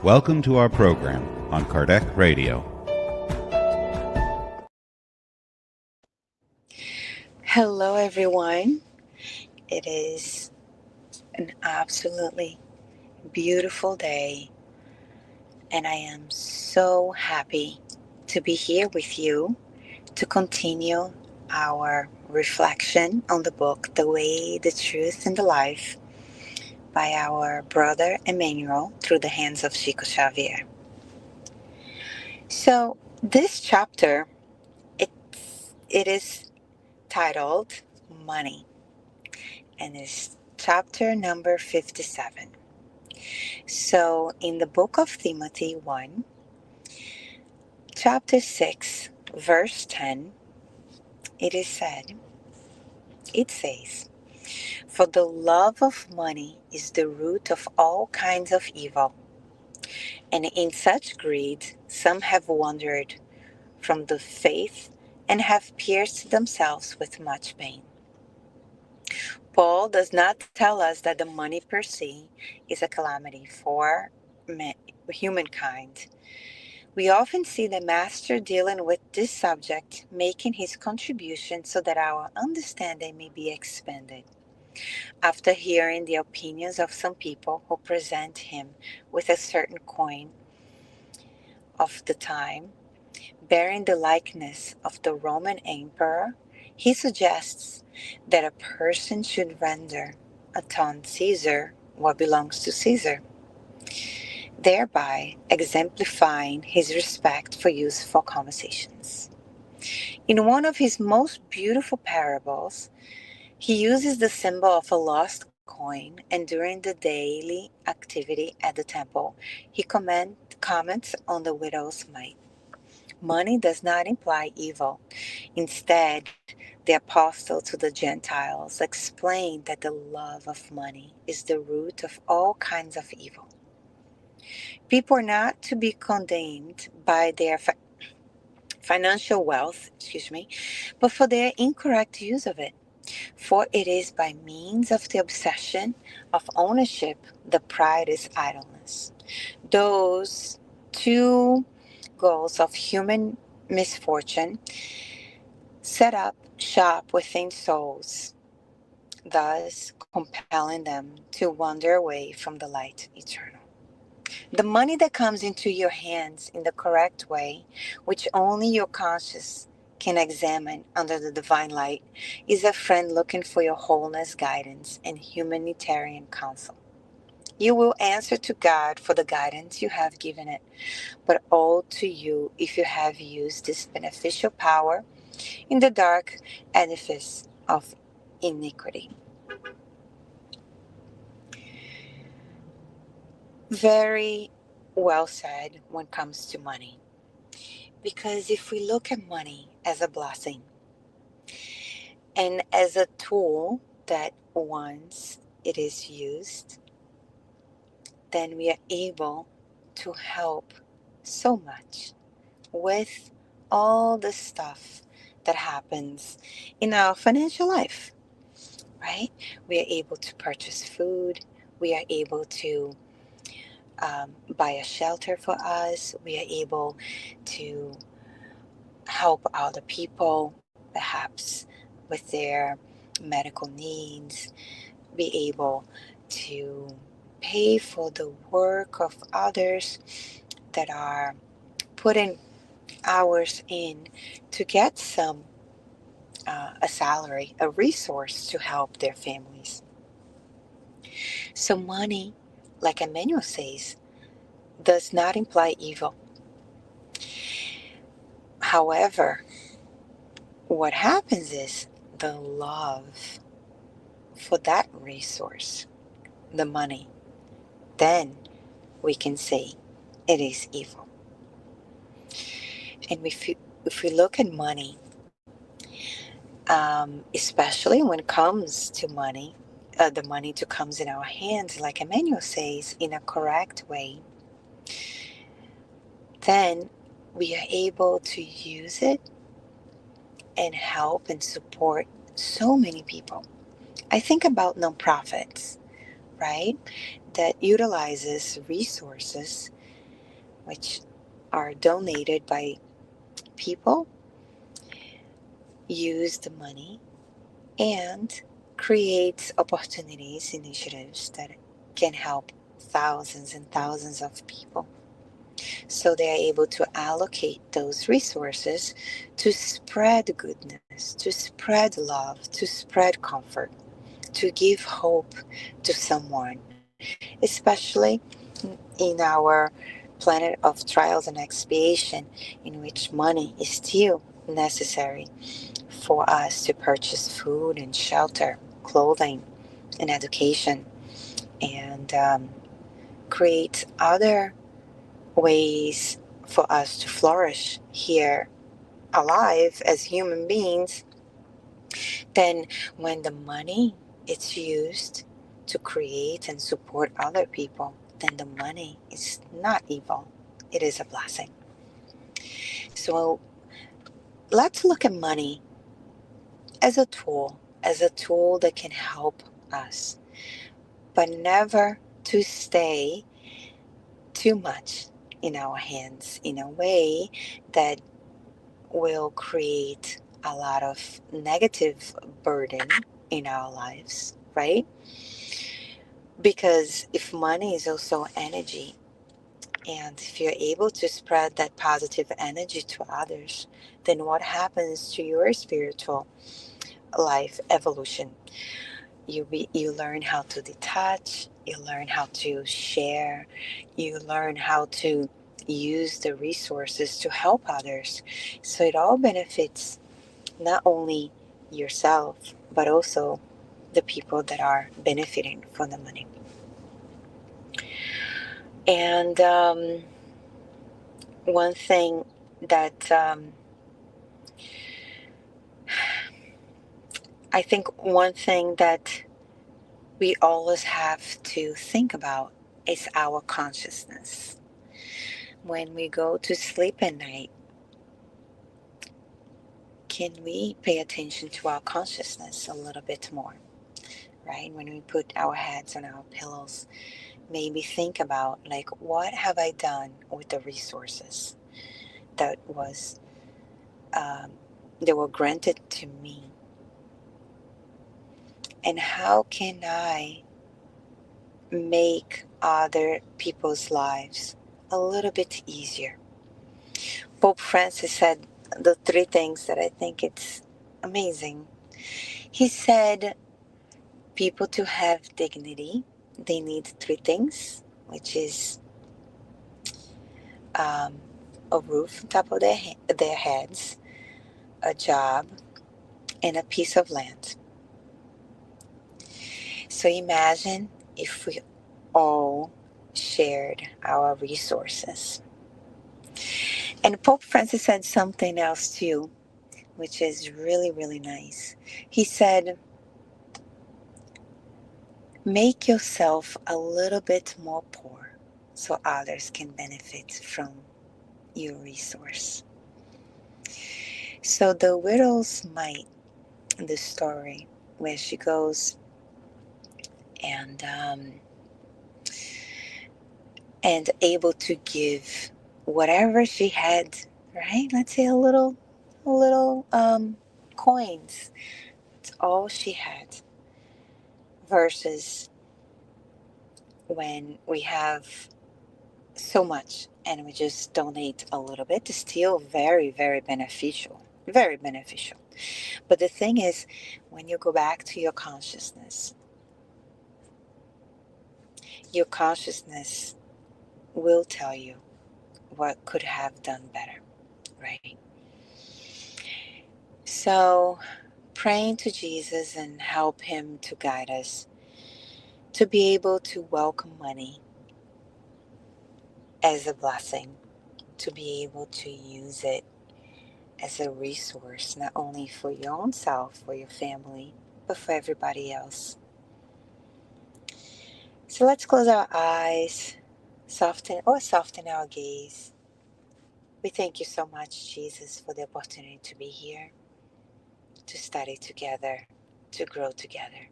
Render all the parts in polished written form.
Welcome to our program on Kardec Radio. Hello, everyone. It is an absolutely beautiful day, and I am so happy to be here with you to continue our reflection on the book, The Way, the Truth, and the Life by our brother Emmanuel through the hands of Chico Xavier. So, this chapter, it is titled Money, and it's chapter number 57. So, in the book of Timothy 1, chapter 6, verse 10, it says, "For the love of money is the root of all kinds of evil, and in such greed some have wandered from the faith and have pierced themselves with much pain." Paul does not tell us that the money per se is a calamity for humankind. We often see the Master dealing with this subject, making his contribution so that our understanding may be expanded. After hearing the opinions of some people who present him with a certain coin of the time, bearing the likeness of the Roman emperor, he suggests that a person should render unto Caesar what belongs to Caesar, thereby exemplifying his respect for useful conversations. In one of his most beautiful parables, he uses the symbol of a lost coin, and during the daily activity at the temple, he comments on the widow's mite. Money does not imply evil. Instead, the apostle to the Gentiles explained that the love of money is the root of all kinds of evil. People are not to be condemned by their financial wealth, but for their incorrect use of it. For it is by means of the obsession of ownership that pride is idleness. Those two goals of human misfortune set up shop within souls, thus compelling them to wander away from the light eternal. The money that comes into your hands in the correct way, which only your conscience can examine under the divine light, is a friend looking for your wholeness, guidance, and humanitarian counsel. You will answer to God for the guidance you have given it, but all to you if you have used this beneficial power in the dark edifice of iniquity. Very well said when it comes to money. Because if we look at money as a blessing and as a tool that once it is used, then we are able to help so much with all the stuff that happens in our financial life, right? We are able to purchase food. We are able to buy a shelter for us. We are able to help other people, perhaps with their medical needs, be able to pay for the work of others that are putting hours in to get a salary, a resource to help their families. So money, like Emmanuel says, does not imply evil. However, what happens is the love for that resource, the money, then we can say it is evil. And if we look at money, especially when it comes to money, the money to comes in our hands, like Emmanuel says, in a correct way, then we are able to use it and help and support so many people. I think about nonprofits, right, that utilizes resources which are donated by people, use the money and create opportunities, initiatives that can help thousands and thousands of people. So they are able to allocate those resources to spread goodness, to spread love, to spread comfort, to give hope to someone, especially in our planet of trials and expiation, in which money is still necessary for us to purchase food and shelter, clothing and education, and create other ways for us to flourish here alive as human beings. Then when the money is used to create and support other people, then the money is not evil, it is a blessing. So let's look at money as a tool that can help us, but never to stay too much in our hands in a way that will create a lot of negative burden in our lives, right? Because if money is also energy, and if you're able to spread that positive energy to others, then what happens to your spiritual life evolution? You learn how to detach, you learn how to share, you learn how to use the resources to help others. So it all benefits not only yourself, but also the people that are benefiting from the money. And one thing that I think one thing that we always have to think about is our consciousness. When we go to sleep at night, can we pay attention to our consciousness a little bit more, right? When we put our heads on our pillows, maybe think about, like, what have I done with the resources that was um, that were granted to me, and how can I make other people's lives a little bit easier? Pope Francis said the three things that I think it's amazing. He said people to have dignity, they need three things, which is um, a roof on top of their heads, a job, and a piece of land. So imagine if we all shared our resources. And Pope Francis said something else too, which is really, really nice. He said, make yourself a little bit more poor so others can benefit from your resource. So the widow's mite in the story, where she goes and able to give whatever she had, right? Let's say a little coins. It's all she had. Versus when we have so much and we just donate a little bit, it's still very, very beneficial. Very beneficial. But the thing is, when you go back to your consciousness will tell you what could have done better, right? So, praying to Jesus and help Him to guide us to be able to welcome money as a blessing, to be able to use it as a resource, not only for your own self, for your family, but for everybody else. So let's close our eyes, soften our gaze. We thank you so much, Jesus, for the opportunity to be here, to study together, to grow together,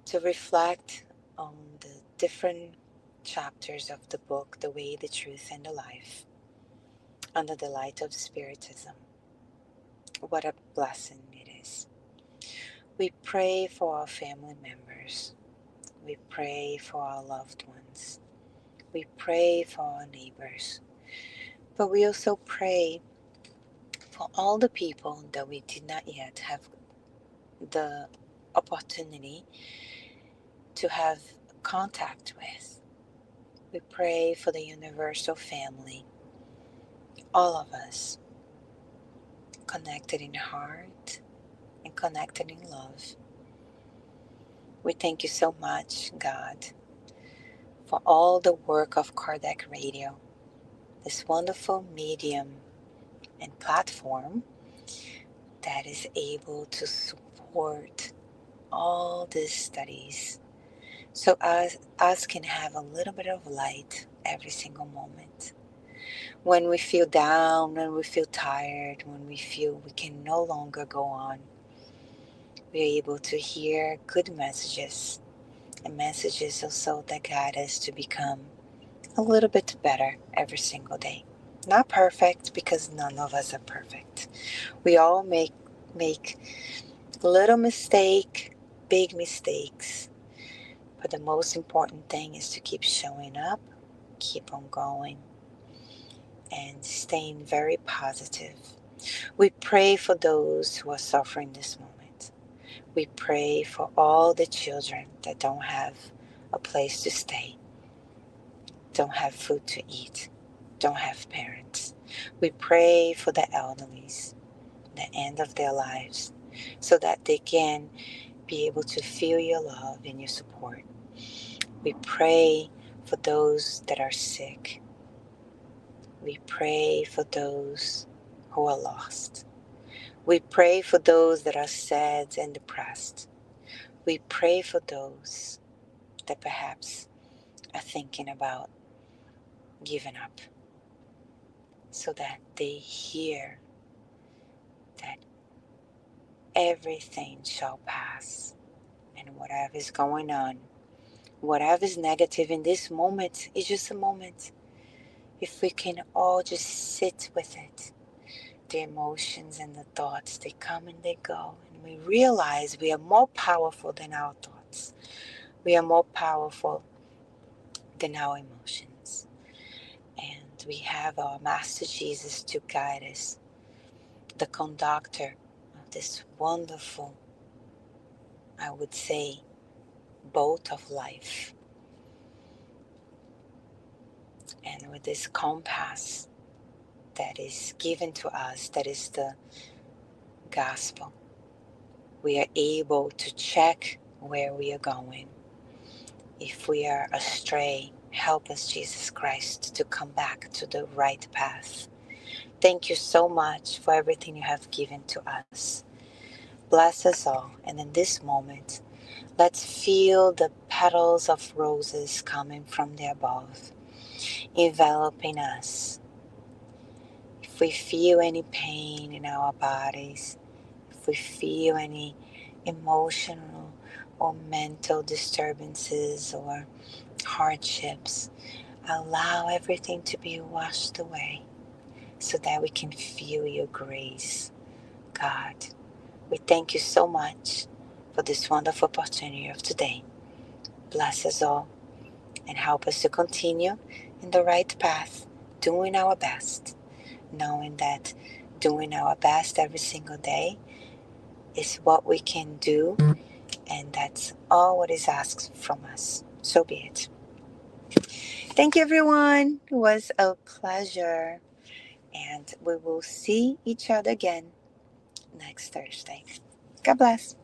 to reflect on the different chapters of the book, The Way, the Truth, and the Life, under the light of Spiritism. What a blessing it is. We pray for our family members. We pray for our loved ones. We pray for our neighbors. But we also pray for all the people that we did not yet have the opportunity to have contact with. We pray for the universal family, all of us, connected in heart and connected in love. We thank you so much, God, for all the work of Kardec Radio, this wonderful medium and platform that is able to support all these studies so us can have a little bit of light every single moment. When we feel down, when we feel tired, when we feel we can no longer go on, we're able to hear good messages and messages also that guide us to become a little bit better every single day. Not perfect, because none of us are perfect. We all make little mistake, big mistakes. But the most important thing is to keep showing up, keep on going, and staying very positive. We pray for those who are suffering this moment. We pray for all the children that don't have a place to stay, don't have food to eat, don't have parents. We pray for the elderlies, the end of their lives, so that they can be able to feel your love and your support. We pray for those that are sick. We pray for those who are lost. We pray for those that are sad and depressed. We pray for those that perhaps are thinking about giving up, so that they hear that everything shall pass, and whatever is going on, whatever is negative in this moment is just a moment. If we can all just sit with it, the emotions and the thoughts, they come and they go, and we realize we are more powerful than our thoughts. We are more powerful than our emotions. And we have our Master Jesus to guide us, the conductor of this wonderful, I would say, boat of life. And with this compass that is given to us, that is the gospel, we are able to check where we are going. If we are astray, help us, Jesus Christ, to come back to the right path. Thank you so much for everything you have given to us. Bless us all, and in this moment, let's feel the petals of roses coming from the above, enveloping us. If we feel any pain in our bodies, if we feel any emotional or mental disturbances or hardships, allow everything to be washed away so that we can feel your grace, God. We thank you so much for this wonderful opportunity of today. Bless us all and help us to continue in the right path, doing our best, knowing that doing our best every single day is what we can do, and that's all what is asked from us. So be it. Thank you, everyone. It was a pleasure, and we will see each other again next Thursday. God bless.